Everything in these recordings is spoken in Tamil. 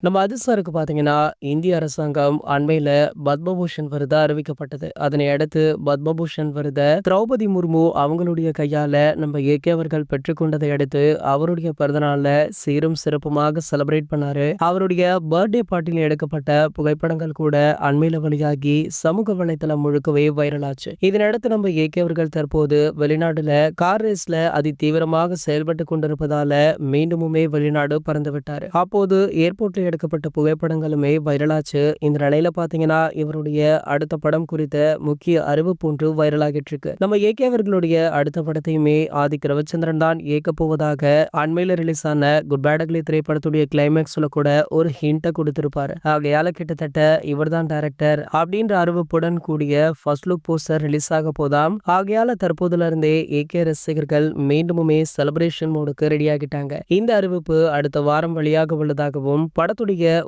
நம்ம அதிர்ஷ்டருக்கு பார்த்தீங்கன்னா, இந்திய அரசாங்கம் அண்மையில பத்மபூஷன் விருது அறிவிக்கப்பட்டது. அதனை அடுத்து பத்மபூஷன் விருத திரௌபதி முர்மு அவங்களுடைய கையால நம்ம ஏகே அவர்கள் பெற்றுக்கொண்டதை அடுத்து, அவருடைய பிறந்தநாள்ல சீரும் சிறப்புமாக செலிப்ரேட் பண்ணாரு. அவருடைய பர்த்டே பார்ட்டில எடுக்கப்பட்ட புகைப்படங்கள் கூட அண்மையில வெளியாகி சமூக வலைதளம் முழுக்கவே வைரல் ஆச்சு. இதனையடுத்து நம்ம ஏகே அவர்கள் தற்போது வெளிநாடுல கார் ரேஸ்ல அதி தீவிரமாக செயல்பட்டு கொண்டிருப்பதால மீண்டுமுமே வெளிநாடு பறந்து விட்டாரு. அப்போது ஏர்போர்ட்ல எடுக்கப்பட்ட புகைப்படங்களுமே வைரலாச்சு. இந்த நிலையில பாத்தீங்கன்னா, இவருடைய அடுத்த படம் குறித்த முக்கிய அறிவிப்பு ஒன்று வைரலாகிட்டு இருக்கு. நம்ம ஏகே அவர்களுடைய அடுத்த படத்தையுமே ஆதிக் ரவிச்சந்திரன் தான் இயக்க போவதாக அண்மையில ரிலீஸ் ஆன குட் பேட் அக்லி திரைப்படத்துடைய கிளைமேக்ஸ்ல கூட ஒரு ஹிண்ட கொடுத்திருப்பாரு. ஆகையால கிட்டத்தட்ட இவர்தான் டைரக்டர் அப்படின்ற அறிவிப்புடன் கூடிய ஃபர்ஸ்ட் லுக் போஸ்டர் ரிலீஸ் ஆக போதாம். ஆகையால தற்போதுல இருந்தே ஏகே ரசிகர்கள் மீண்டுமே செலிப்ரேஷன் மோடுக்கு ரெடி ஆகிட்டாங்க. இந்த அறிவிப்பு அடுத்த வாரம் வெளியாக உள்ளதாகவும் படத்துடைய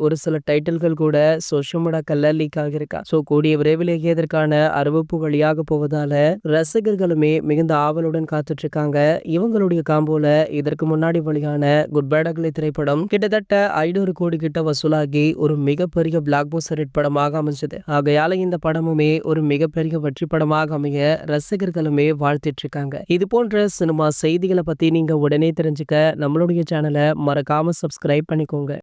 ஒரு சில டைட்டில்கள் கூட சோஷியல் மீடியாக்கள்ல லீக் ஆகியிருக்கா. சோ கூடிய விரைவிலேயே இதற்கான அறிவிப்பு வெளியாக போவதால ரசிகர்களுமே மிகுந்த ஆவலுடன் காத்துட்டு இருக்காங்க. இவங்களுடைய காம்போல இதற்கு முன்னாடி வெளியான குட் பேட் அக்லி திரைப்படம் கிட்டத்தட்ட 500 கோடி கிட்ட வசூலாகி ஒரு மிகப்பெரிய பிளாக் பஸ்டர் ஹிட் படமாக அமைஞ்சது. ஆகையால இந்த படமுமே ஒரு மிகப்பெரிய வெற்றி படமாக அமைய ரசிகர்களுமே வாழ்த்திட்டு இருக்காங்க. இது போன்ற சினிமா செய்திகளை பத்தி நீங்க உடனே தெரிஞ்சுக்க நம்மளுடைய சேனலை மறக்காம சப்ஸ்கிரைப் பண்ணிக்கோங்க.